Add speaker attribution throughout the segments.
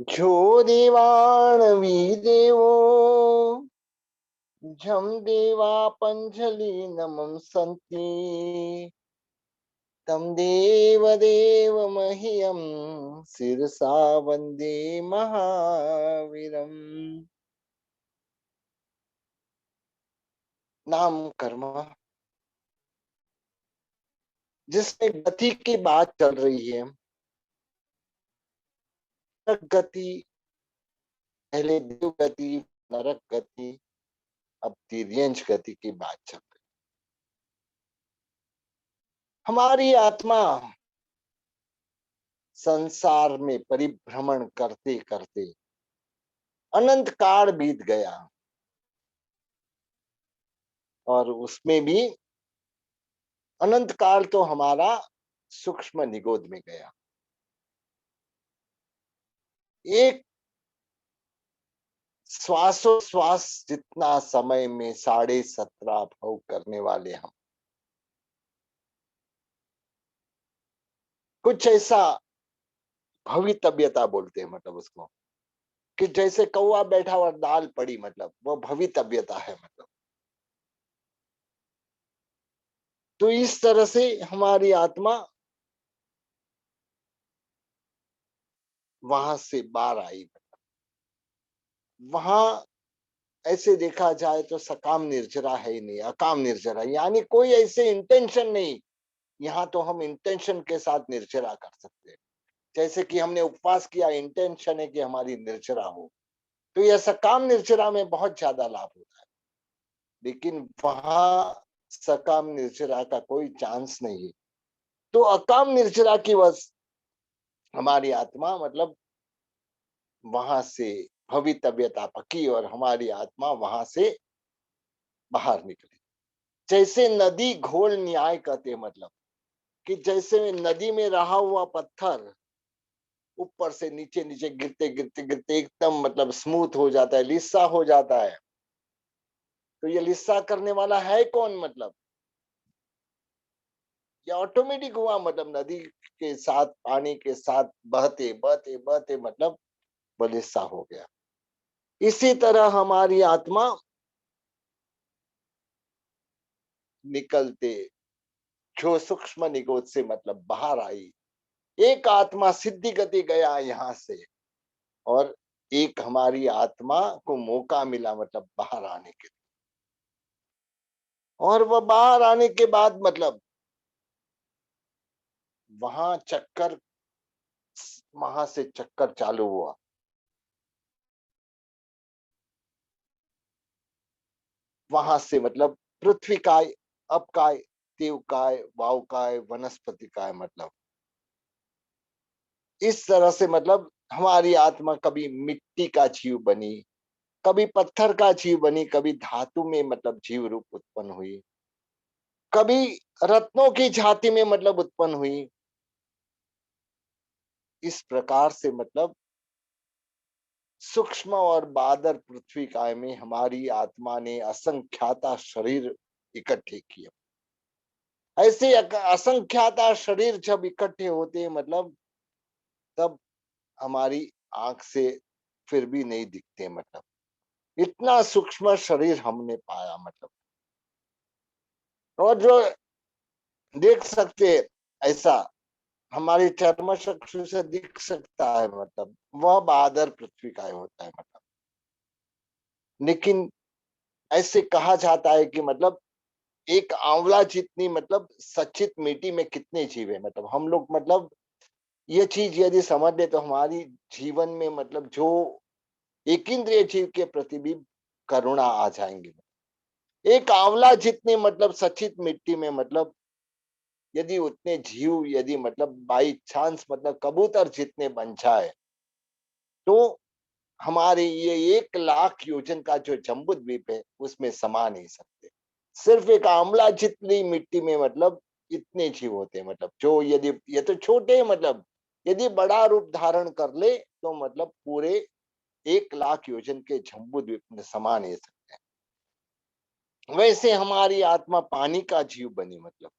Speaker 1: जो देवाणवी देवो झम देवा पंजलि नमं सन्ति तम देव देव मह्यम शिरसा वंदे महावीरम। नाम कर्म जिसमें गति की बात चल रही है, गति, पहले देव गति, नरक गति, अब तिर्यंश गति की बात चल रही। हमारी आत्मा संसार में परिभ्रमण करते करते अनंत काल बीत गया और उसमें भी अनंत काल तो हमारा सूक्ष्म निगोद में गया। एक श्वासोश्वास जितना समय में 17.5 भव करने वाले हम, कुछ ऐसा भवितव्यता बोलते हैं, मतलब उसको कि जैसे कौवा बैठा और दाल पड़ी, मतलब वो भवितव्यता है। मतलब तो इस तरह से हमारी आत्मा वहां से बाहर आई। वहां ऐसे देखा जाए तो सकाम निर्जरा है ही नहीं, अकाम निर्जरा, यानी कोई ऐसे इंटेंशन नहीं। यहाँ तो हम इंटेंशन के साथ निर्जरा कर सकते हैं। जैसे कि हमने उपवास किया, इंटेंशन है कि हमारी निर्जरा हो, तो यह सकाम निर्जरा में बहुत ज्यादा लाभ होता है। लेकिन वहां सकाम निर्जरा का कोई चांस नहीं है। तो अकाम निर्जरा की वजह हमारी आत्मा मतलब वहां से भवितव्यता पकी और हमारी आत्मा वहां से बाहर निकली। जैसे नदी घोल न्याय कहते हैं, मतलब कि जैसे नदी में रहा हुआ पत्थर ऊपर से नीचे नीचे गिरते गिरते गिरते एकदम मतलब स्मूथ हो जाता है, लिस्सा हो जाता है। तो ये लिस्सा करने वाला है कौन? मतलब ये ऑटोमेटिक हुआ, मतलब नदी के साथ पानी के साथ बहते बहते बहते मतलब वो लिस्सा हो गया। इसी तरह हमारी आत्मा निकलते जो सूक्ष्म निगोद से मतलब बाहर आई, एक आत्मा सिद्धि गति गया यहाँ से और एक हमारी आत्मा को मौका मिला मतलब बाहर आने के लिए। और वह बाहर आने के बाद मतलब वहां चक्कर, वहां से चक्कर चालू हुआ। वहां से मतलब पृथ्वी काय, अप काय, देव काय, वाव काय, वनस्पति काय, मतलब इस तरह से मतलब हमारी आत्मा कभी मिट्टी का जीव बनी, कभी पत्थर का जीव बनी, कभी धातु में मतलब जीव रूप उत्पन्न हुई, कभी रत्नों की छाती में मतलब उत्पन्न हुई। इस प्रकार से मतलब सूक्ष्म और बादर पृथ्वी काय में हमारी आत्मा ने असंख्याता शरीर इकट्ठे किए। ऐसे असंख्याता शरीर जब इकट्ठे होते हैं मतलब तब हमारी आंख से फिर भी नहीं दिखते, मतलब इतना सूक्ष्म शरीर हमने पाया। मतलब और जो देख सकते ऐसा हमारी चर्म चक्षु से दिख सकता है, मतलब वह बादर पृथ्वी का होता है। मतलब लेकिन ऐसे कहा जाता है कि मतलब एक आंवला जितनी मतलब सचित मिट्टी में कितने जीव है। मतलब हम लोग मतलब ये चीज यदि समझ ले तो हमारी जीवन में मतलब जो एक इंद्रिय जीव के प्रति भी करुणा आ जाएंगे। एक आंवला जितने मतलब सचित मिट्टी में मतलब यदि उतने जीव यदि मतलब बाई चांस मतलब कबूतर जितने बन जाए तो हमारे ये 1 लाख योजन का जो जम्बू द्वीप है उसमें समा नहीं सकते। सिर्फ एक आंवला जितनी मिट्टी में मतलब इतने जीव होते हैं। मतलब जो यदि ये तो छोटे हैं, मतलब यदि बड़ा रूप धारण कर ले तो मतलब पूरे 1 लाख योजन के जम्बू द्वीप में समा नहीं सकते। वैसे हमारी आत्मा पानी का जीव बनी, मतलब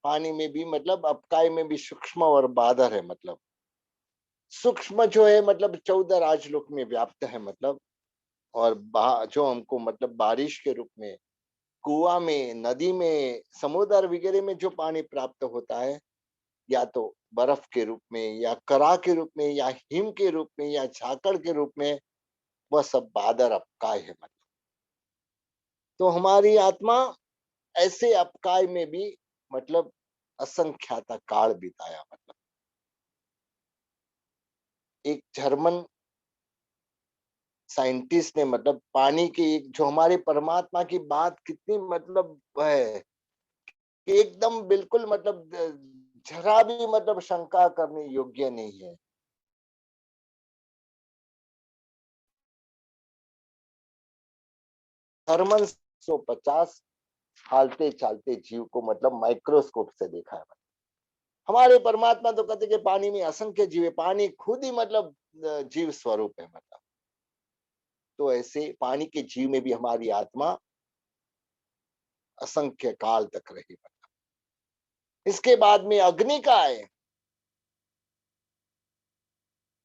Speaker 1: पानी में भी मतलब अपकाय में भी सूक्ष्म और बादर है। मतलब सूक्ष्म जो है मतलब 14 राजलोक में व्याप्त है मतलब, और जो हमको मतलब बारिश के रूप में, कुआं में, नदी में, समुद्र वगैरह में जो पानी प्राप्त होता है, या तो बर्फ के रूप में, या करा के रूप में, या हिम के रूप में, या झाकड़ के रूप में, वह सब बादर अपकाय है मतलब। तो हमारी आत्मा ऐसे अपकाय में भी मतलब असंख्याता काल बिताया मतलब। एक जर्मन साइंटिस्ट ने मतलब पानी की एक जो हमारे परमात्मा की बात कितनी मतलब है कि एकदम बिल्कुल मतलब जरा भी मतलब शंका करने योग्य नहीं है। जर्मन 150 हालते चालते जीव को मतलब माइक्रोस्कोप से देखा है। हमारे परमात्मा तो कहते कि पानी में असंख्य जीव है, पानी खुद ही मतलब जीव स्वरूप है मतलब। तो ऐसे पानी के जीव में भी हमारी आत्मा असंख्य काल तक रही मतलब। इसके बाद में अग्नि का है,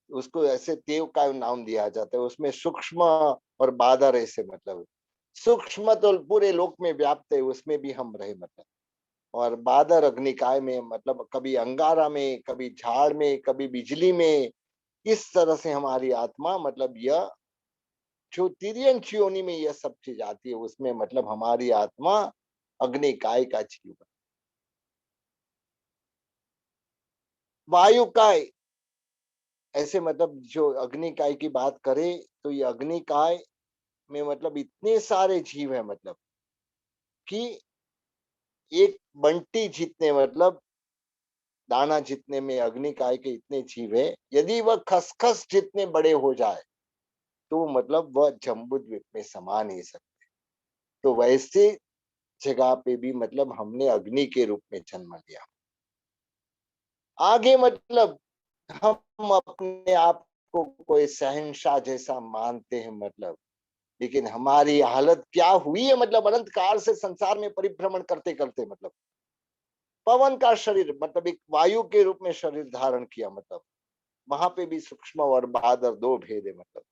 Speaker 1: उसको ऐसे देव का नाम दिया जाता है, उसमें सूक्ष्म और बादर ऐसे मतलब, सूक्ष्म तो पूरे लोक में व्याप्त है, उसमें भी हम रहे मतलब। और बादर अग्निकाय में मतलब कभी अंगारा में, कभी झाड़ में, कभी बिजली में, इस तरह से हमारी आत्मा मतलब यह जो तिर्यन योनि में यह सब चीज आती है, उसमें मतलब हमारी आत्मा अग्निकाय का जीव। वायुकाय ऐसे मतलब जो अग्निकाय की बात करें तो ये अग्निकाय में मतलब इतने सारे जीव है मतलब कि एक बंटी जितने मतलब दाना जितने में अग्निकाय के इतने जीव है, यदि वह खसखस जितने बड़े हो जाए तो मतलब वह जम्बूद्वीप में समा नहीं सकते। तो वैसे जगह पे भी मतलब हमने अग्नि के रूप में जन्म लिया। आगे मतलब हम अपने आप को कोई शहंशाह जैसा मानते हैं मतलब, लेकिन हमारी हालत क्या हुई है मतलब अनंत काल से संसार में परिभ्रमण करते करते मतलब पवन का शरीर मतलब एक वायु के रूप में शरीर धारण किया मतलब, वहां पे भी सूक्ष्म और बादर दो भेद है मतलब।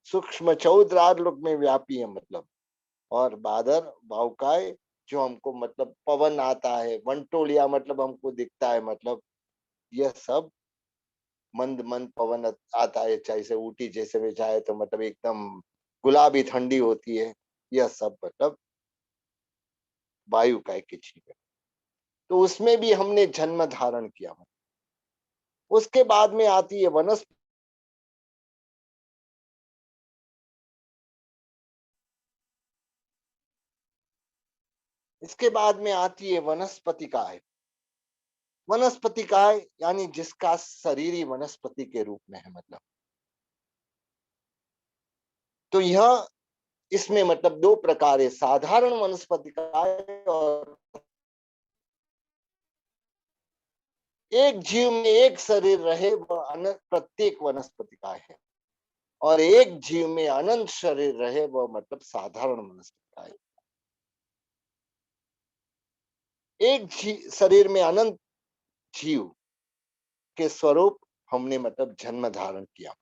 Speaker 1: सूक्ष्म 14 लोक में व्यापी है मतलब, और बादर बाउकाय जो हमको मतलब पवन आता है, वंटोलिया मतलब हमको दिखता है मतलब, यह सब मंद मंद पवन आता है, जैसे ऊटी जैसे में जाए तो मतलब एकदम गुलाबी ठंडी होती है, यह सब मतलब वायु का एक जीव है। तो उसमें भी हमने जन्म धारण किया। उसके बाद में आती है वनस्पति। इसके बाद में आती है वनस्पति काय। वनस्पति काय यानी जिसका शरीर ही वनस्पति के रूप में है मतलब। तो यह इसमें मतलब दो प्रकार है, साधारण वनस्पति काय और एक जीव में एक शरीर रहे वह प्रत्येक वनस्पति काय है, और एक जीव में अनंत शरीर रहे वह मतलब साधारण वनस्पति काय। एक शरीर में अनंत जीव के स्वरूप हमने मतलब जन्म धारण किया।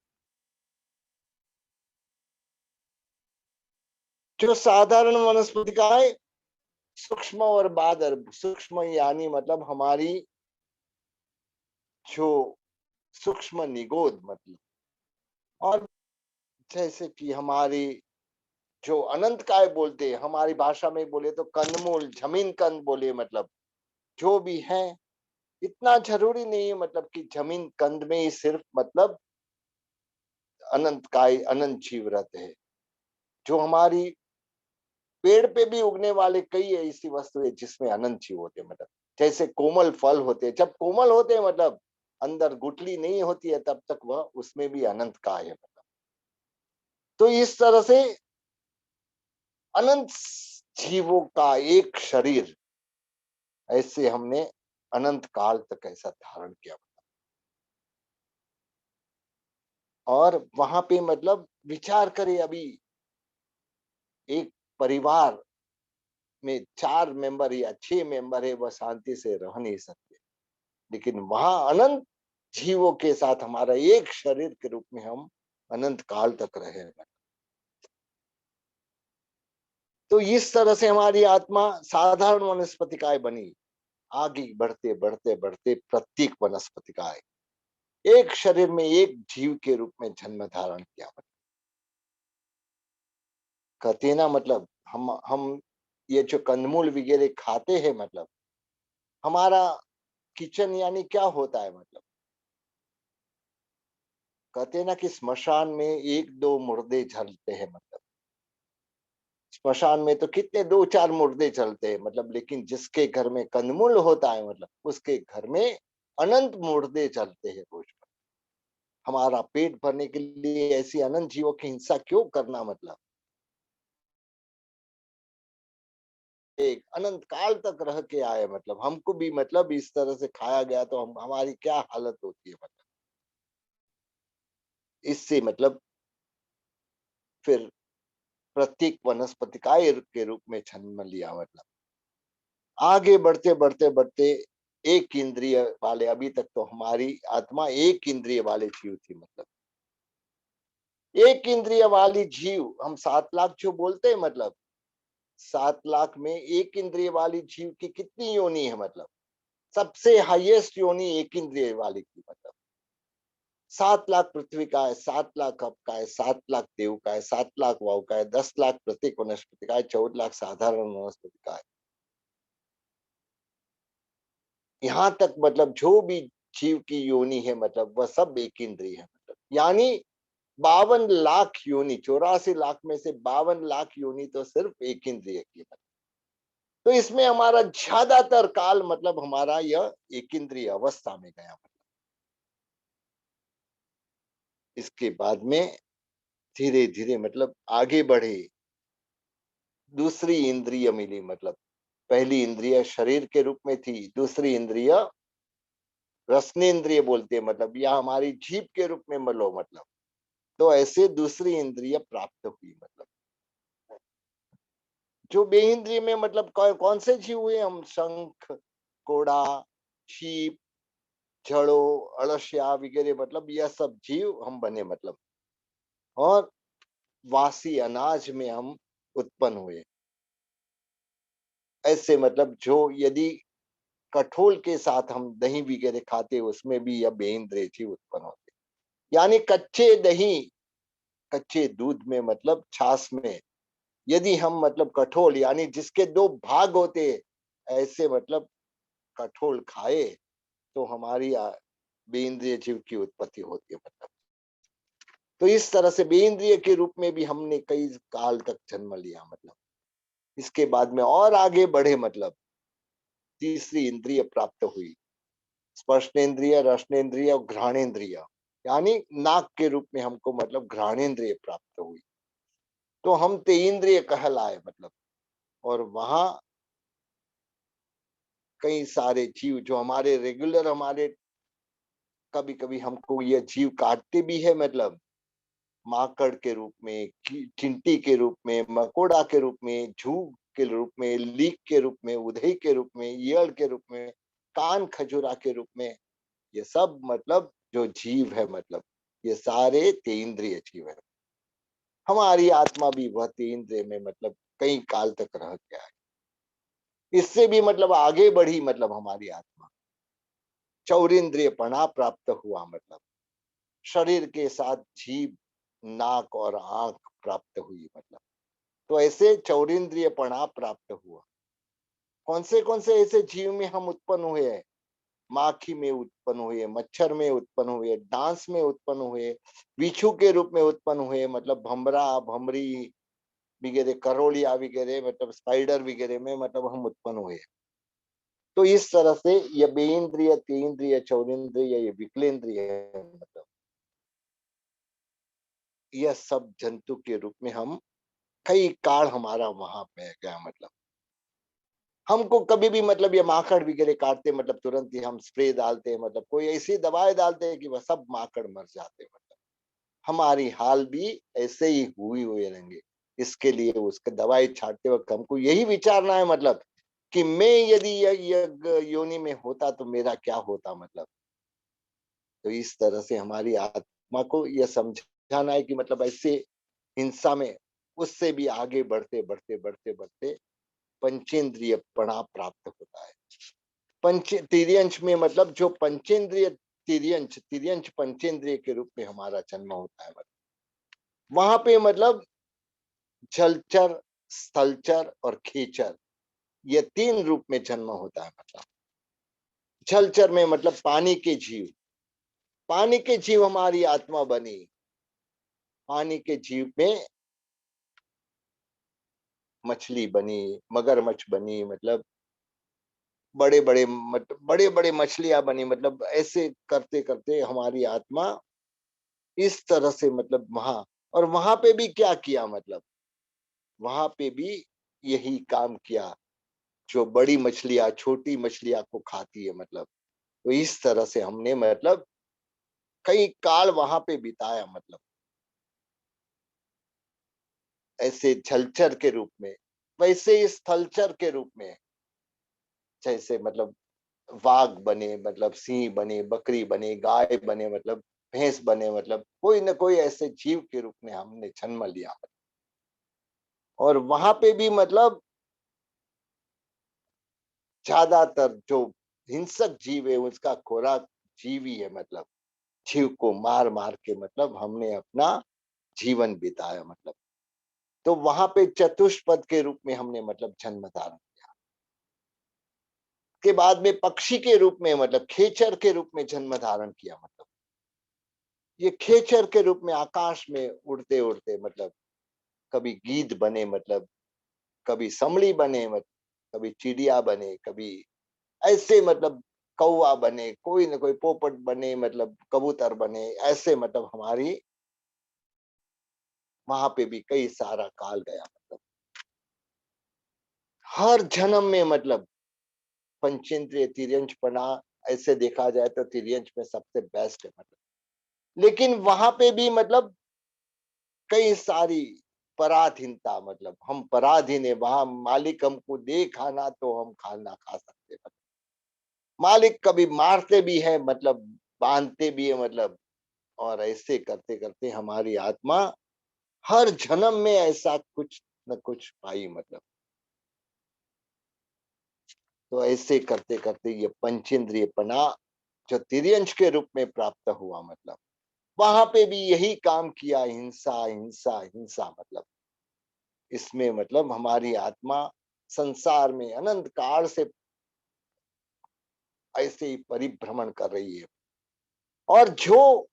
Speaker 1: जो साधारण वनस्पति का है, सूक्ष्म और बादर, सूक्ष्म यानी मतलब हमारी जो सूक्ष्म निगोद मतलब, और जैसे कि हमारी जो अनंत काय बोलते हैं, हमारी भाषा में बोले तो कंदमूल, जमीन कंद बोले मतलब, जो भी है इतना जरूरी नहीं है मतलब कि जमीन कंद में ही सिर्फ मतलब अनंत काय अनंत जीव रहते हैं। जो हमारी पेड़ पे भी उगने वाले कई ऐसी वस्तु है जिसमें अनंत जीव होते हैं मतलब, जैसे कोमल फल होते हैं, जब कोमल होते हैं मतलब अंदर गुठली नहीं होती है तब तक वह उसमें भी अनंत काय है मतलब। तो इस तरह से अनंत जीवों का एक शरीर ऐसे हमने अनंत काल तक ऐसा धारण किया। और वहां पे मतलब विचार करें, अभी एक परिवार में 4 मेंबर या 6 मेंबर है, वह शांति से रह नहीं सकते, लेकिन वहां अनंत जीवों के साथ हमारा एक शरीर के रूप में हम अनंत काल तक रहे। तो इस तरह से हमारी आत्मा साधारण वनस्पतिकाय बनी, आगे बढ़ते बढ़ते बढ़ते प्रत्येक वनस्पतिकाय एक शरीर में एक जीव के रूप में जन्म धारण किया। कहते हैं ना, मतलब हम ये जो कंदमूल वगैरह खाते हैं, मतलब हमारा किचन यानी क्या होता है, मतलब कहते हैं ना कि स्मशान में एक दो मुर्दे जलते हैं, मतलब स्मशान में तो कितने दो चार मुर्दे चलते हैं, मतलब लेकिन जिसके घर में कंदमूल होता है, मतलब उसके घर में अनंत मुर्दे चलते हैं रोज। हमारा पेट भरने के लिए ऐसी अनंत जीवों की हिंसा क्यों करना, मतलब एक अनंत काल तक रह के आए, मतलब हमको भी मतलब इस तरह से खाया गया तो हम हमारी क्या हालत होती है, मतलब इससे मतलब फिर प्रत्येक वनस्पतिकाय के रूप में जन्म लिया, मतलब आगे बढ़ते बढ़ते बढ़ते एक इंद्रिय वाले, अभी तक तो हमारी आत्मा एक इंद्रिय वाले जीव थी, मतलब एक इंद्रिय वाली जीव हम 7 लाख जो बोलते हैं, मतलब 7 लाख में एक इंद्रिय वाली जीव की कितनी योनि है, मतलब सबसे हाईएस्ट योनि एक इंद्रिय वाली की, मतलब 7 लाख पृथ्वी का है, 7 लाख अप का है, 7 लाख देव का है, 7 लाख वायु का है, 10 लाख प्रत्येक वनस्पति का है, 14 लाख साधारण वनस्पति का है। यहाँ तक मतलब जो भी जीव की योनि है, मतलब वह सब एक इंद्रिय है, मतलब यानी 52 लाख योनि, 84 लाख में से 52 लाख योनि तो सिर्फ एक इंद्रिय की है। तो इसमें हमारा ज्यादातर काल मतलब हमारा यह एक इंद्रिय अवस्था में गया, मतलब इसके बाद में धीरे धीरे मतलब आगे बढ़े, दूसरी इंद्रिय मिली, मतलब पहली इंद्रिय शरीर के रूप में थी, दूसरी इंद्रिय रसनेन्द्रिय बोलते हैं, मतलब या हमारी जीभ के रूप में लो, मतलब तो ऐसे दूसरी इंद्रिय प्राप्त हुई, मतलब जो बे इंद्रिय में मतलब कौन से जीव हुए हम, शंख, कोड़ा, शीप, जड़ो, अड़सिया वगैरह, मतलब यह सब जीव हम बने, मतलब और वासी अनाज में हम उत्पन्न हुए। ऐसे मतलब जो यदि कठोल के साथ हम दही वगैरह खाते, उसमें भी यह बेइंद्रिय जीव उत्पन्न होते, यानी कच्चे दही, कच्चे दूध में, मतलब छाछ में यदि हम मतलब कठोल यानी जिसके दो भाग होते, ऐसे मतलब कठोल खाए तो हमारी बेइंद्रिय जीव की उत्पत्ति होती है, मतलब तो इस तरह से बेइंद्रिय के रूप में भी हमने कई काल तक जन्म लिया, मतलब इसके बाद में और आगे बढ़े, मतलब तीसरी इंद्रिय प्राप्त हुई, स्पर्शेंद्रिय, रसनेन्द्रिय और घ्राणेन्द्रिय, यानी नाक के रूप में हमको मतलब घ्राणेन्द्रिय प्राप्त हुई। तो हम तेन्द्रिय कहलाए, मतलब और वहां कई सारे जीव जो हमारे रेगुलर, हमारे कभी कभी हमको ये जीव काटते भी है, मतलब माकड़ के रूप में, चिंटी के रूप में, मकोड़ा के रूप में, झूग के रूप में, लीक के रूप में, उधई के रूप में, ईयड़ के रूप में, कान खजूरा के रूप में, ये सब मतलब जो जीव है, मतलब ये सारे तेन्द्रिय जीव है। हमारी आत्मा भी वह तेन्द्रिय में मतलब कई काल तक रह गया है। इससे भी मतलब आगे बढ़ी, मतलब हमारी आत्मा चौरेंद्रिय पणा प्राप्त हुआ, मतलब शरीर के साथ जीभ, नाक और आंख प्राप्त हुई, मतलब तो ऐसे चौरेंद्रिय पणा प्राप्त हुआ। कौन से ऐसे जीव में हम उत्पन्न हुए हैं, माखी में उत्पन्न हुए, मच्छर में उत्पन्न हुए, डांस में उत्पन्न हुए, बिच्छू के रूप में उत्पन्न हुए, मतलब भमरा, भमरी वगैरह, करोलिया वगैरह, मतलब स्पाइडर वगैरह में मतलब हम उत्पन्न हुए। तो इस तरह से ये बेइंद्रिय, तेन्द्रिय, चौरेंद्रिय, ये विकलेंद्रिय है, मतलब यह सब जंतु के रूप में हम कई काल हमारा वहां पे गया, मतलब हमको कभी भी मतलब ये माकड़ वगैरह काटते, मतलब तुरंत ही हम स्प्रे डालते हैं, मतलब कोई ऐसी दवाई डालते हैं कि वह सब माकड़ मर जाते हैं, मतलब हमारी हाल भी ऐसे ही हुई हुए रहेंगे। इसके लिए उसके दवाई छाटते वक्त हमको यही विचारना है, मतलब कि मैं यदि यह योनि में होता तो मेरा क्या होता, मतलब तो इस तरह से हमारी आत्मा को यह समझाना है कि मतलब ऐसे हिंसा में उससे भी आगे बढ़ते बढ़ते बढ़ते बढ़ते पंचेंद्रिय पणा प्राप्त होता है। पंच तिर्यंश में मतलब जो पंचेंद्रिय तिर्यंश तिर्यंश पंचेंद्रिय के रूप में हमारा जन्म होता है। मतलब वहां पे मतलब जलचर, स्थलचर और खेचर, ये तीन रूप में जन्म होता है। मतलब जलचर में मतलब पानी के जीव, पानी के जीव हमारी आत्मा बनी। पानी के जीव में मछली बनी, मगरमच्छ बनी, मतलब बड़े बड़े मतलब बड़े बड़े मछलियां बनी। मतलब ऐसे करते करते हमारी आत्मा इस तरह से मतलब वहां, और वहां पे भी क्या किया, मतलब वहां पे भी यही काम किया जो बड़ी मछलियां छोटी मछलियां को खाती है। मतलब तो इस तरह से हमने मतलब कई काल वहां पे बिताया। मतलब ऐसे जलचर के रूप में, वैसे ही स्थलचर के रूप में, जैसे मतलब वाघ बने, मतलब सिंह बने, बकरी बने, गाय बने, मतलब भैंस बने, मतलब कोई ना कोई ऐसे जीव के रूप में हमने जन्म लिया। और वहां पे भी मतलब ज्यादातर जो हिंसक जीव है उसका खुराक जीव ही है। मतलब जीव को मार मार के मतलब हमने अपना जीवन बिताया। मतलब तो वहां पे चतुष्पद के रूप में हमने मतलब जन्म धारण के बाद में पक्षी के रूप में, मतलब खेचर के रूप में जन्म धारण किया। मतलब ये खेचर के रूप में आकाश में उड़ते उड़ते मतलब कभी गीद बने, मतलब कभी समड़ी बने, मतलब कभी चिड़िया बने, कभी ऐसे मतलब कौवा बने, कोई ना कोई पोपट बने, मतलब कबूतर बने, ऐसे मतलब हमारी वहां पे भी कई सारा काल गया। मतलब हर जन्म में मतलब पंचेंद्रिय तिर्यंचपना, ऐसे देखा जाए तो तिर्यंच में सबसे बेस्ट है। मतलब लेकिन वहां पे भी मतलब कई सारी पराधीनता, मतलब हम पराधीन है। वहां मालिक हमको दे खाना तो हम खाना खा सकते। मतलब मालिक कभी मारते भी है, मतलब बांधते भी है, मतलब और ऐसे करते करते हमारी आत्मा हर जन्म में ऐसा कुछ न कुछ पाई। मतलब तो ऐसे करते करते ये पंचेंद्रिय पना जो तिर्यंश के रूप में प्राप्त हुआ, मतलब वहां पे भी यही काम किया, हिंसा हिंसा हिंसा। मतलब इसमें मतलब हमारी आत्मा संसार में अनंत काल से ऐसे ही परिभ्रमण कर रही है। और जो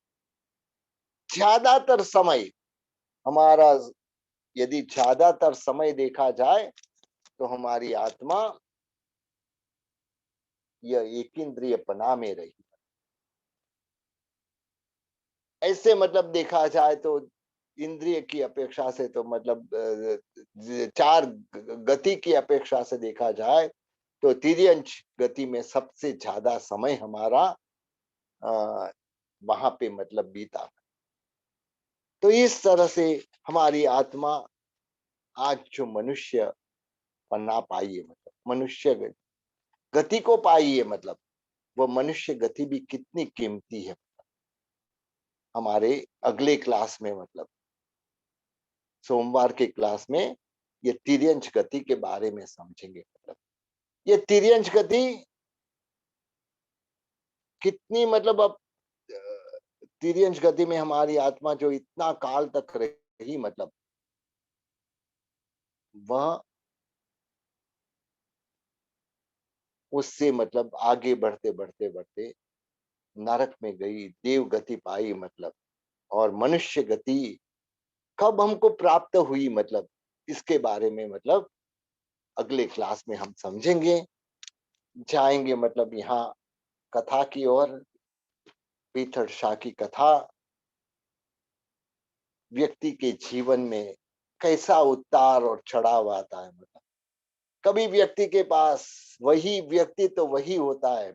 Speaker 1: ज्यादातर समय हमारा, यदि ज्यादातर समय देखा जाए तो हमारी आत्मा यह एक इंद्रिय पना में रही। ऐसे मतलब देखा जाए तो इंद्रिय की अपेक्षा से तो मतलब चार गति की अपेक्षा से देखा जाए तो तिर्यंच गति में सबसे ज्यादा समय हमारा वहां पे मतलब बीता। तो इस तरह से हमारी आत्मा आज जो मनुष्य पन्ना पाई है, मतलब मनुष्य गति को पाई है। मतलब वो मनुष्य गति भी कितनी कीमती है। हमारे अगले क्लास में, मतलब सोमवार के क्लास में, ये तिर्यंच गति के बारे में समझेंगे। मतलब ये तिर्यंच गति कितनी, मतलब अब तिर्यंच गति में हमारी आत्मा जो इतना काल तक रही, मतलब वह उससे मतलब आगे बढ़ते बढ़ते बढ़ते नरक में गई, देव गति पाई। मतलब और मनुष्य गति कब हमको प्राप्त हुई, मतलब इसके बारे में मतलब अगले क्लास में हम समझेंगे, जाएंगे। मतलब यहाँ कथा की ओर, पीथड़ शाह की कथा व्यक्ति के जीवन में कैसा उतार और चढ़ाव आता है। मतलब कभी व्यक्ति के पास वही व्यक्ति तो वही होता है,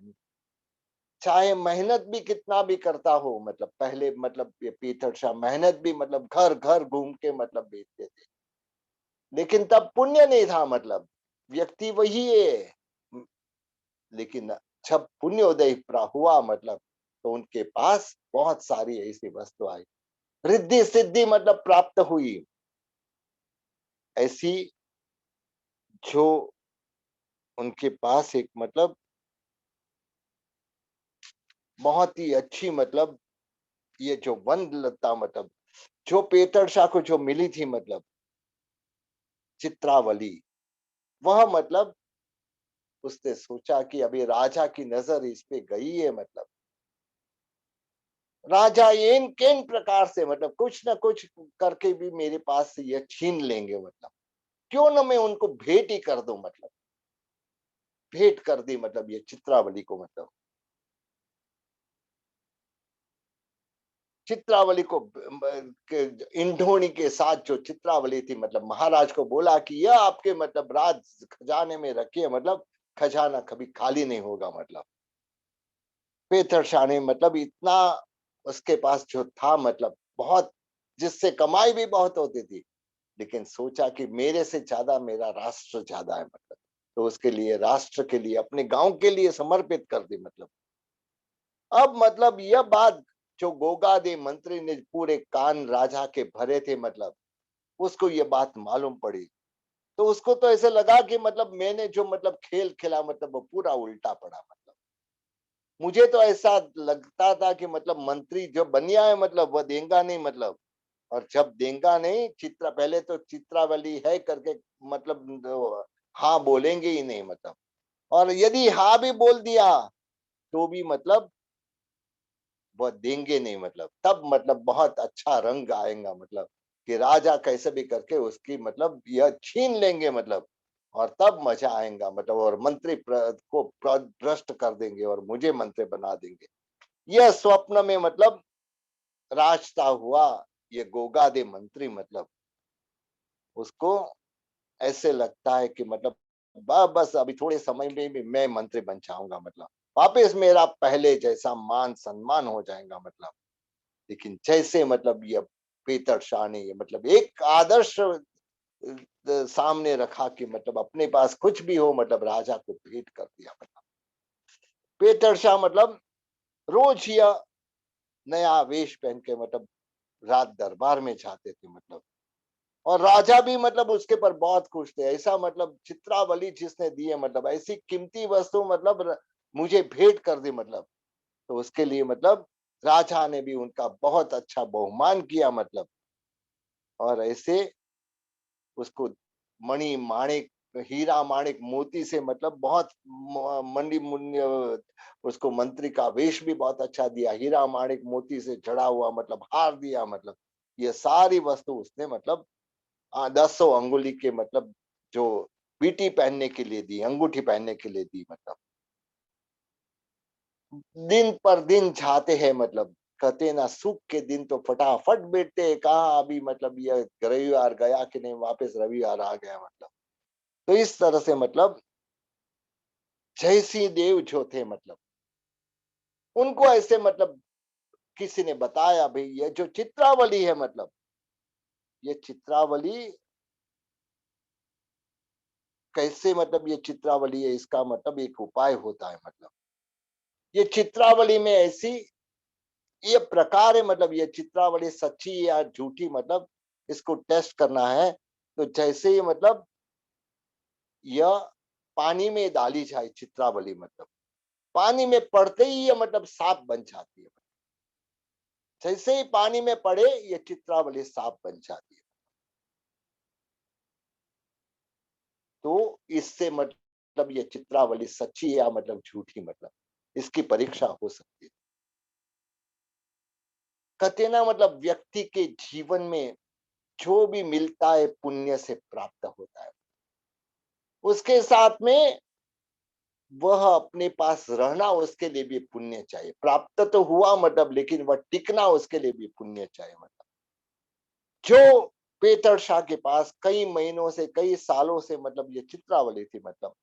Speaker 1: चाहे मेहनत भी कितना भी करता हो। मतलब पहले मतलब ये पीथड़ शाह मेहनत भी मतलब घर घर घूम के मतलब बेचते थे, लेकिन तब पुण्य नहीं था। मतलब व्यक्ति वही है, लेकिन जब पुण्योदय हुआ, मतलब तो उनके पास बहुत सारी ऐसी वस्तु आई, रिद्धि सिद्धि मतलब प्राप्त हुई। ऐसी जो उनके पास एक मतलब बहुत ही अच्छी मतलब ये जो वन लता मतलब जो पेतरशाह को जो मिली थी मतलब चित्रावली, वह मतलब उसने सोचा कि अभी राजा की नजर इस पे गई है मतलब राजा इन किन प्रकार से मतलब कुछ ना कुछ करके भी मेरे पास से ये छीन लेंगे मतलब क्यों ना मैं उनको भेंट ही कर दूं मतलब भेंट कर दी मतलब ये चित्रावली को मतलब चित्रावली को इंढोणी के साथ जो चित्रावली थी मतलब महाराज को बोला कि यह आपके मतलब राज खजाने में रखिए मतलब खजाना कभी खाली नहीं होगा मतलब पेथर ने मतलब इतना उसके पास जो था मतलब बहुत जिससे कमाई भी बहुत होती थी लेकिन सोचा कि मेरे से ज्यादा मेरा राष्ट्र ज्यादा है मतलब तो उसके लिए राष्ट्र के लिए अपने गांव के लिए समर्पित कर दी मतलब अब मतलब यह बात जो गोगादे मंत्री ने पूरे कान राजा के भरे थे मतलब उसको ये बात मालूम पड़ी तो उसको तो ऐसे लगा कि मतलब मैंने जो मतलब खेल खेला मतलब वो पूरा उल्टा पड़ा मतलब मुझे तो ऐसा लगता था कि मतलब मंत्री जो बनिया है मतलब वह देंगा नहीं मतलब और जब देंगा नहीं चित्रा पहले तो चित्रावली है करके मतलब हाँ बोलेंगे ही नहीं मतलब और यदि हाँ भी बोल दिया तो भी मतलब वह देंगे नहीं मतलब तब मतलब बहुत अच्छा रंग आएगा मतलब कि राजा कैसे भी करके उसकी मतलब यह छीन लेंगे मतलब और तब मजा आएगा मतलब और मंत्री को भ्रष्ट कर देंगे और मुझे मंत्री बना देंगे यह स्वप्न में मतलब राजता हुआ ये गोगादे मंत्री मतलब उसको ऐसे लगता है कि मतलब बस अभी थोड़े समय में भी मैं मंत्री बन जाऊंगा मतलब वापस मेरा पहले जैसा मान सम्मान हो जाएगा मतलब लेकिन जैसे मतलब ये पीतर शाह ने ये मतलब एक आदर्श सामने रखा कि मतलब अपने पास कुछ भी हो मतलब राजा को भेंट कर दिया मतलब पीतर शाह मतलब रोज यह नया वेश पहन के मतलब रात दरबार में जाते थे मतलब और राजा भी मतलब उसके पर बहुत खुश थे ऐसा मतलब चित्रावली जिसने दी है मतलब ऐसी कीमती वस्तु मतलब मुझे भेंट कर दी मतलब तो उसके लिए मतलब राजा ने भी उनका बहुत अच्छा बहुमान किया मतलब और ऐसे उसको मणि माणिक हीरा माणिक मोती से मतलब बहुत मंडी मुन्य उसको मंत्री का वेश भी बहुत अच्छा दिया हीरा माणिक मोती से जड़ा हुआ मतलब हार दिया मतलब ये सारी वस्तु उसने मतलब 10 अंगुली के मतलब जो बीटी पहनने के लिए दी अंगूठी पहनने के लिए दी मतलब दिन पर दिन जाते हैं मतलब कहते ना सुख के दिन तो फटाफट बीतते हैं कहाँ अभी मतलब ये रविवार गया कि नहीं वापस रविवार आ गया मतलब तो इस तरह से मतलब जयसिंह देव जो थे मतलब उनको ऐसे मतलब किसी ने बताया भाई ये जो चित्रावली है मतलब ये चित्रावली कैसे मतलब ये चित्रावली है इसका मतलब एक उपाय होता है मतलब ये चित्रावली में ऐसी ये प्रकार है मतलब ये चित्रावली सच्ची या झूठी मतलब इसको टेस्ट करना है तो जैसे ही मतलब यह पानी में डाली जाए चित्रावली मतलब पानी में पड़ते ही ये मतलब सांप बन जाती है जैसे ही पानी में पड़े ये चित्रावली सांप बन जाती है तो इससे मतलब ये चित्रावली सच्ची है या मतलब झूठी मतलब इसकी परीक्षा हो सकती है कहते ना मतलब व्यक्ति के जीवन में जो भी मिलता है पुण्य से प्राप्त होता है उसके साथ में वह अपने पास रहना उसके लिए भी पुण्य चाहिए प्राप्त तो हुआ मतलब लेकिन वह टिकना उसके लिए भी पुण्य चाहिए मतलब जो पेतर शाह के पास कई महीनों से कई सालों से मतलब ये चित्रावली थी मतलब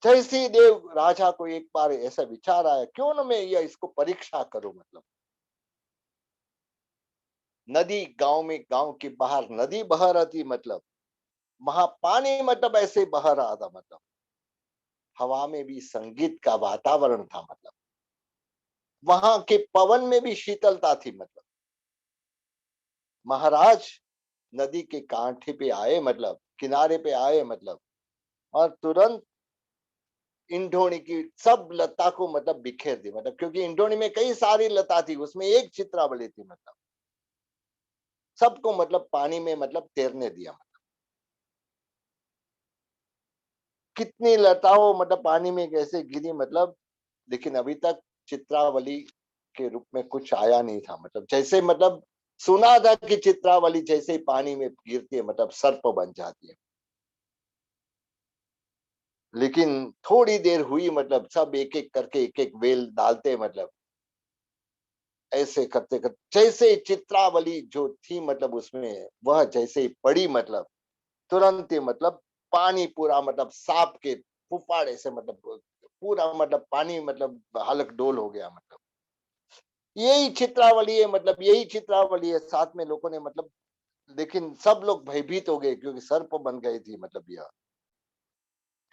Speaker 1: जैसे देव राजा को एक बार ऐसा विचार आया क्यों ना मैं यह इसको परीक्षा करूं मतलब नदी गांव में गांव के बाहर नदी बह रही थी मतलब वहां पानी मतलब ऐसे बह रहा था मतलब हवा में भी संगीत का वातावरण था मतलब वहां के पवन में भी शीतलता थी। मतलब महाराज नदी के कांठे पे आए, मतलब किनारे पे आए, मतलब और तुरंत इंद्रोणी की सब लता को मतलब बिखेर दी। मतलब क्योंकि इंद्रोणी में कई सारी लता थी, उसमें एक चित्रावली थी। मतलब सबको मतलब पानी में मतलब तैरने दिया। कितनी लताओं मतलब पानी में कैसे गिरी, मतलब लेकिन अभी तक चित्रावली के रूप में कुछ आया नहीं था। मतलब जैसे मतलब सुना था कि चित्रावली जैसे ही पानी में गिरती है मतलब सर्प बन जाती है। लेकिन थोड़ी देर हुई, मतलब सब एक एक करके एक एक वेल डालते, मतलब ऐसे करते करते जैसे ही चित्रावली जो थी मतलब उसमें वह जैसे ही पड़ी, मतलब तुरंत ही मतलब पानी पूरा मतलब सांप के फुफाड़े से मतलब पूरा मतलब पानी मतलब हलक डोल हो गया। मतलब यही चित्रावली है, मतलब यही चित्रावली है। साथ में लोगों ने मतलब, लेकिन सब लोग भयभीत हो गए क्योंकि सर्प बन गई थी। मतलब यह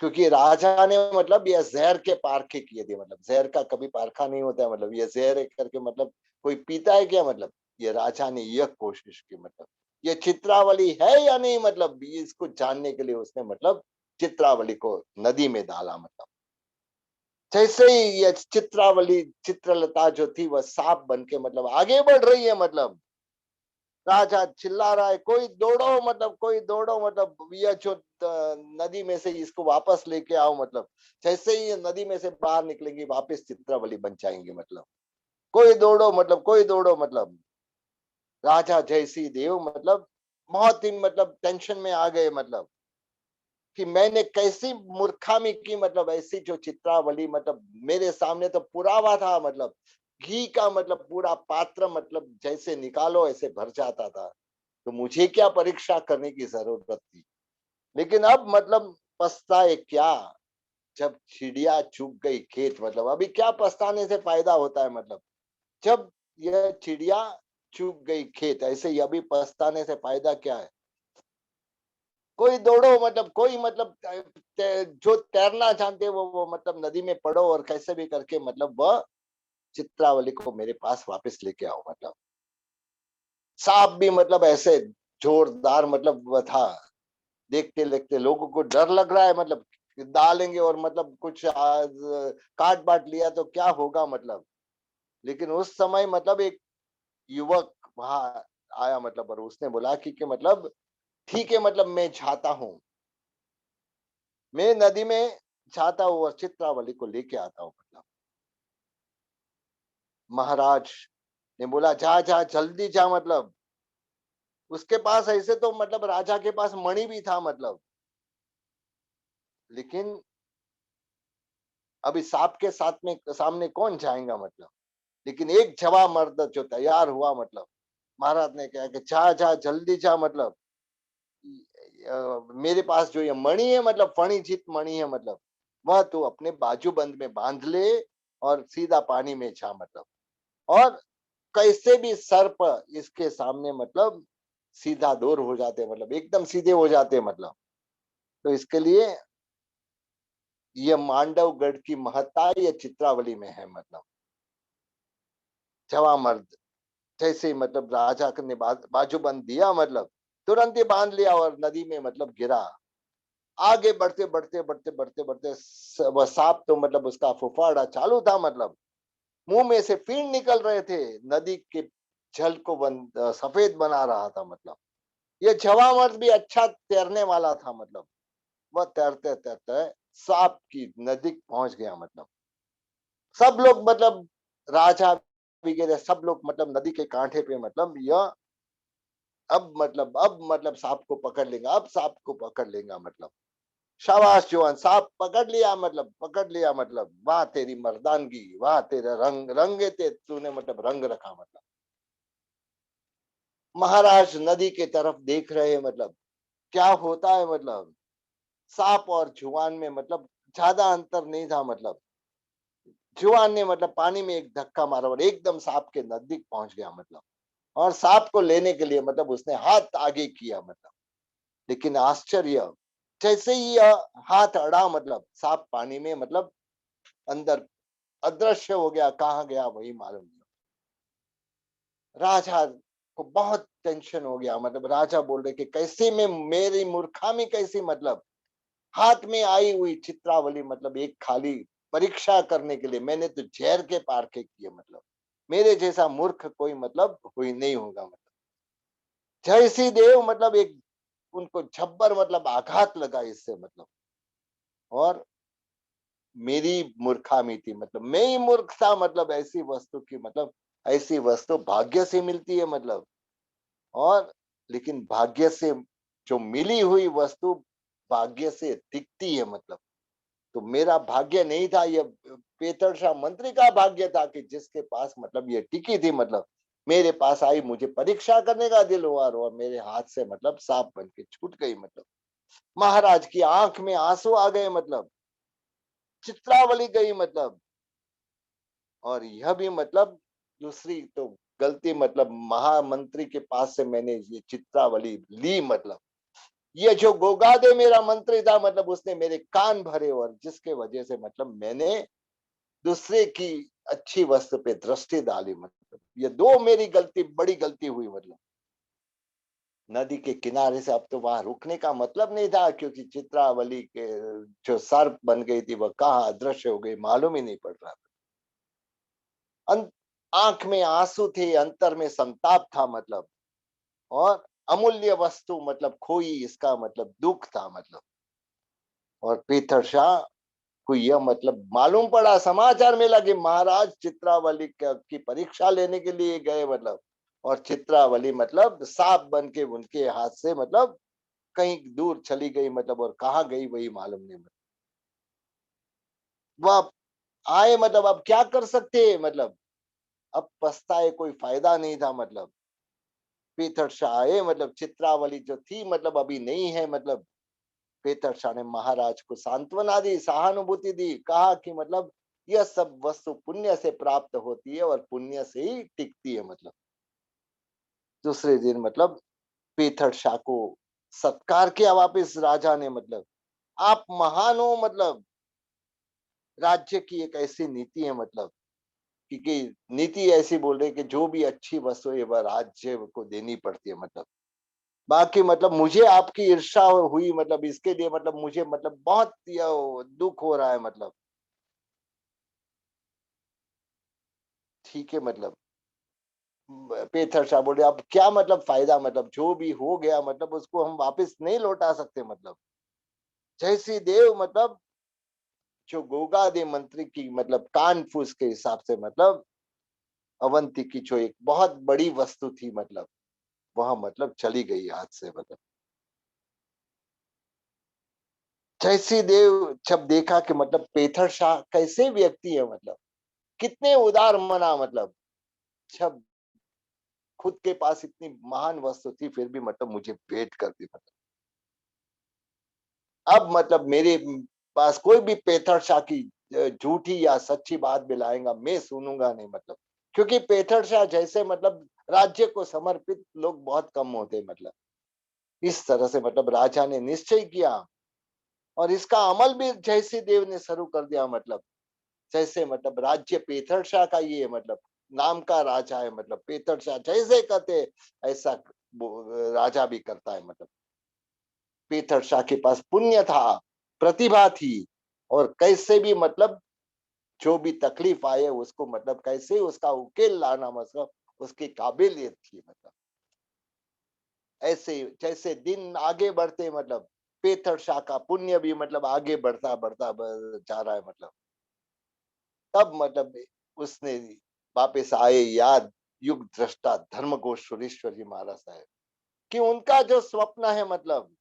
Speaker 1: क्योंकि राजा ने मतलब यह जहर के पारखे किए थे। मतलब जहर का कभी पारखा नहीं होता है, मतलब ये जहर है करके मतलब कोई पीता है क्या? मतलब ये राजा ने यह कोशिश की, मतलब ये चित्रावली है या नहीं, मतलब इसको जानने के लिए उसने मतलब चित्रावली को नदी में डाला। मतलब जैसे ही ये चित्रावली चित्रलता जो थी वह सांप बन के मतलब आगे बढ़ रही है। मतलब राजा चिल्ला रहा है, कोई दौड़ो, मतलब कोई दौड़ो, मतलब ये जो नदी में से इसको वापस लेके आओ। मतलब जैसे ही ये नदी में से बाहर निकलेंगी वापस चित्रावली बन जाएंगे। मतलब कोई दौड़ो, मतलब कोई दौड़ो। मतलब राजा जयसी देव मतलब बहुत ही मतलब टेंशन में आ गए। मतलब कि मैंने कैसी मूर्खामी की, मतलब ऐसी जो चित्रावली मतलब मेरे सामने तो पुरावा था। मतलब घी का मतलब पूरा पात्र मतलब जैसे निकालो ऐसे भर जाता था, तो मुझे क्या परीक्षा करने की जरूरत थी। लेकिन अब मतलब पछताए क्या, जब चिड़िया चुग गई खेत। मतलब अभी क्या पछताने से फायदा होता है। मतलब जब यह चिड़िया चुग गई खेत, ऐसे ही अभी पछताने से फायदा क्या है। कोई दौड़ो, मतलब कोई मतलब जो तैरना जानते वो मतलब नदी में पड़ो और कैसे भी करके मतलब वह चित्रावली को मेरे पास वापस लेके आओ। मतलब सांप भी मतलब ऐसे जोरदार मतलब वह था। देखते देखते लोगों को डर लग रहा है, मतलब डालेंगे और मतलब कुछ आज काट बांट लिया तो क्या होगा। मतलब लेकिन उस समय मतलब एक युवक वहां आया, मतलब और उसने बोला कि मतलब ठीक है, मतलब मैं चाहता हूँ, मैं नदी में जाता हूँ और चित्रावली को लेके आता हूँ। मतलब महाराज ने बोला, जा जा जल्दी जा। मतलब उसके पास ऐसे तो मतलब राजा के पास मणि भी था। मतलब लेकिन अभी सांप के साथ में सामने कौन जाएगा। मतलब लेकिन एक जवान मर्द जो तैयार हुआ, मतलब महाराज ने कहा कि जा जा जल्दी जा। मतलब मेरे पास जो ये मणि है, मतलब फणिजीत मणि है, मतलब वह तू अपने बाजूबंद में बांध ले और सीधा पानी में जा। मतलब और कैसे भी सर्प इसके सामने मतलब सीधा दूर हो जाते हैं, मतलब एकदम सीधे हो जाते हैं। मतलब तो इसके लिए ये मांडवगढ़ की महत्ता ये चित्रावली में है। मतलब जवा मर्द जैसे ही मतलब राजा ने बाजूबंद दिया, मतलब तुरंत ही बांध लिया और नदी में मतलब गिरा। आगे बढ़ते बढ़ते बढ़ते बढ़ते बढ़ते वह सांप तो मतलब उसका फुफाड़ा चालू था। मतलब मुंह में से फीन निकल रहे थे, नदी के जल को सफेद बना रहा था। मतलब ये जवामर्द भी अच्छा तैरने वाला था। मतलब वह तैरते तैरते सांप की नजदीक पहुंच गया। मतलब सब लोग मतलब राजा वगैरह सब लोग मतलब नदी के कांठे पे, मतलब यह अब मतलब सांप को पकड़ लेगा, अब सांप को पकड़ लेगा। मतलब शाबाश जवान, सांप पकड़ लिया, मतलब पकड़ लिया। मतलब वाह तेरी मर्दानगी, वाह तेरा रंग, रंगे ते तूने मतलब रंग रखा। मतलब महाराज नदी के तरफ देख रहे हैं, मतलब क्या होता है। मतलब सांप और जुआन में मतलब ज्यादा अंतर नहीं था। मतलब जुआन ने मतलब पानी में एक धक्का मारा और एकदम सांप के नजदीक पहुंच गया। मतलब और सांप को लेने के लिए मतलब उसने हाथ आगे किया। मतलब लेकिन आश्चर्य, जैसे ही यह हाथ अड़ा, मतलब सांप पानी में मतलब अंदर अदृश्य हो गया, कहाँ गया वही मालूम नहीं। राजा को बहुत टेंशन हो गया, मतलब राजा बोल रहे कि कैसे मैं, मेरी मूर्खामी कैसी, मतलब हाथ में आई हुई चित्रावली, मतलब एक खाली परीक्षा करने के लिए, मैंने तो जहर के पारखे किए, मतलब मेरे जैसा मूर्ख कोई मतलब कोई नहीं होगा, मतलब जयसी देव, मतलब एक उनको झब्बर मतलब आघात लगा इससे, मतलब और मेरी मूर्खामी थी, मतलब मैं ही मूर्ख था, मतलब ऐसी वस्तु की, मतलब ऐसी वस्तु भाग्य से मिलती है, मतलब और लेकिन भाग्य से जो मिली हुई वस्तु भाग्य से दिखती है, मतलब तो मेरा भाग्य नहीं था, ये पेतरशाह मंत्री का भाग्य था कि जिसके पास मतलब ये टिकी थी, मतलब मेरे पास आई, मुझे परीक्षा करने का दिल हुआ और मेरे हाथ से मतलब सांप बन के छूट गई, मतलब महाराज की आंख में आंसू आ गए, मतलब चित्रावली गई, मतलब और यह भी मतलब दूसरी तो गलती, मतलब महामंत्री के पास से मैंने ये चित्रावली ली, मतलब ये जो गोगादे मेरा मंत्री था, मतलब उसने मेरे कान भरे और जिसके वजह से मतलब मैंने दूसरे की अच्छी वस्तु पे दृष्टि डाली, मतलब ये दो मेरी गलती, बड़ी गलती हुई, मतलब नदी के किनारे से अब तो वहां रुकने का मतलब नहीं था, क्योंकि चित्रावली के जो सर्प बन गई थी वह कहाँ अदृश्य हो गई मालूम ही नहीं पड़ रहा। आंख में आंसू थे, अंतर में संताप था, मतलब और अमूल्य वस्तु मतलब खोई, इसका मतलब दुख था, मतलब और पीथर शाह को यह मतलब मालूम पड़ा, समाचार मिला कि महाराज चित्रावली की परीक्षा लेने के लिए गए, मतलब और चित्रावली मतलब सांप बन के उनके हाथ से मतलब कहीं दूर चली गई, मतलब और कहाँ गई वही मालूम नहीं, मतलब वह आए, मतलब अब क्या कर सकते हैं, मतलब अब पछताए कोई फायदा नहीं था, मतलब पीथर शाह आए, मतलब चित्रावली जो थी मतलब अभी नहीं है, मतलब पीथर शाह ने महाराज को सांत्वना दी, सहानुभूति दी, कहा कि मतलब यह सब वस्तु पुण्य से प्राप्त होती है और पुण्य से ही टिकती है, मतलब दूसरे दिन मतलब पीथर शाह को सत्कार किया वापिस राजा ने, मतलब आप महान हो, मतलब राज्य की एक ऐसी नीति है, मतलब क्योंकि नीति ऐसी बोल रही है कि जो भी अच्छी वस्तु है वह राज्य को देनी पड़ती है, मतलब बाकी मतलब मुझे आपकी ईर्ष्या हुई, मतलब इसके लिए मतलब मुझे मतलब बहुत दुख हो रहा है, मतलब ठीक है, मतलब पेथर शाह बोले अब क्या मतलब फायदा, मतलब जो भी हो गया मतलब उसको हम वापस नहीं लौटा सकते, मतलब जैसी देव मतलब जो गोगादे मंत्री की मतलब कान फूस के हिसाब से मतलब अवंती की जो एक बहुत बड़ी वस्तु थी, मतलब वह मतलब चली गई हाथ से, मतलब जैसी देव जब देखा कि मतलब पेथर शाह कैसे व्यक्ति है, मतलब कितने उदार मना, मतलब जब खुद के पास इतनी महान वस्तु थी फिर भी मतलब मुझे भेंट कर दी, मतलब अब मतलब मेरे पास कोई भी पेथर शाह की झूठी या सच्ची बात भी लाएगा मैं सुनूंगा नहीं, मतलब क्योंकि पेथर शाह जैसे मतलब राज्य को समर्पित लोग बहुत कम होते, मतलब इस तरह से मतलब राजा ने निश्चय किया और इसका अमल भी जैसे देव ने शुरू कर दिया, मतलब जैसे मतलब राज्य पेथर शाह का ही है, मतलब नाम का राजा है, मतलब पेथर शाह जैसे कहते ऐसा राजा भी करता है, मतलब पेथर शाह के पास पुण्य था, प्रतिभा थी और कैसे भी मतलब जो भी तकलीफ आए उसको मतलब कैसे उसका उकेल लाना, मतलब उसकी काबिलियत थी, मतलब ऐसे जैसे दिन आगे बढ़ते मतलब पेथर शाह का पुण्य भी मतलब आगे बढ़ता बढ़ता जा रहा है, मतलब तब मतलब उसने वापस आए याद युग दृष्टा धर्म घोष सुरेश्वर जी महाराज साहब कि उनका जो स्वप्न है, मतलब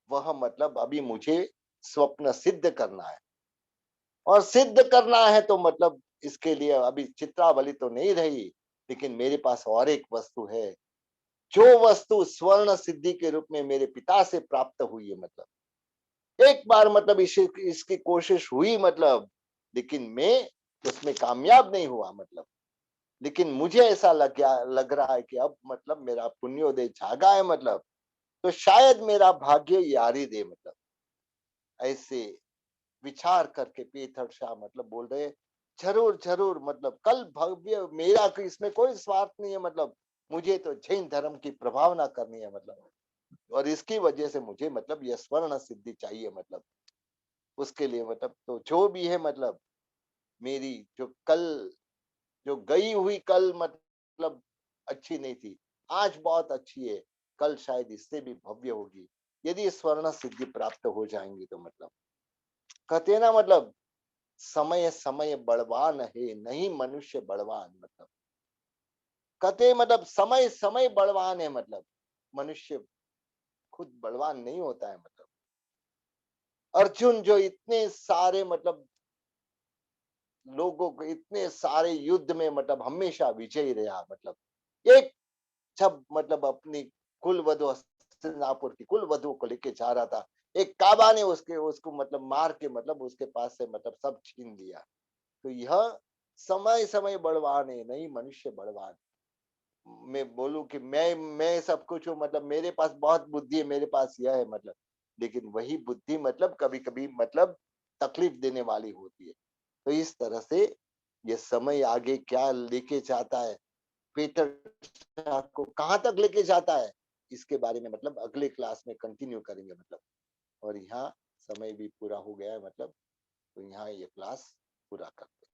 Speaker 1: वह मतलब अभी मुझे स्वप्न सिद्ध करना है और सिद्ध करना है तो मतलब इसके लिए अभी चित्रावली तो नहीं रही, लेकिन मेरे पास और एक वस्तु है जो वस्तु स्वर्ण सिद्धि के रूप में मेरे पिता से प्राप्त हुई है, मतलब एक बार मतलब इसकी कोशिश हुई, मतलब लेकिन मैं उसमें कामयाब नहीं हुआ, मतलब लेकिन मुझे ऐसा लग रहा है कि अब मतलब मेरा पुण्योदय जागा है, मतलब तो शायद मेरा भाग्य यारी दे, मतलब ऐसे विचार करके पीटर शाह मतलब बोल रहे, जरूर जरूर मतलब कल भव्य मेरा इसमें कोई स्वार्थ नहीं है, मतलब मुझे तो जैन धर्म की प्रभावना करनी है, मतलब और इसकी वजह से मुझे मतलब ये स्वर्ण सिद्धि चाहिए, मतलब उसके लिए मतलब तो जो भी है मतलब मेरी जो कल जो गई हुई कल मतलब अच्छी नहीं थी, आज बहुत अच्छी है, कल शायद इससे भी भव्य होगी यदि ये स्वर्ण सिद्धि प्राप्त हो जाएंगी तो मतलब कहते हैं ना मतलब समय समय बलवान है नहीं मनुष्य बलवान, मतलब कहते हैं मतलब समय समय बलवान है, मतलब मनुष्य खुद बलवान नहीं होता है, मतलब अर्जुन जो इतने सारे मतलब लोगों को इतने सारे युद्ध में मतलब हमेशा विजयी रहा, मतलब एक जब मतलब अपनी कुल वधु हस्तिनापुर की कुल वधु को लेके जा रहा था, एक काबा ने उसके उसको मतलब मार के मतलब उसके पास से मतलब सब छीन लिया। तो यह समय समय बलवान है नहीं मनुष्य बलवान। मैं बोलूं कि मैं सब कुछ हूँ, मतलब मेरे पास बहुत बुद्धि है, मेरे पास यह है मतलब, लेकिन वही बुद्धि मतलब कभी कभी मतलब तकलीफ देने वाली होती है। तो इस तरह से ये समय आगे क्या लेके जाता है, पीटर आपको कहाँ तक लेके जाता है, इसके बारे में मतलब अगले क्लास में कंटिन्यू करेंगे मतलब। और यहाँ समय भी पूरा हो गया है मतलब, तो यहाँ ये क्लास पूरा करते हैं।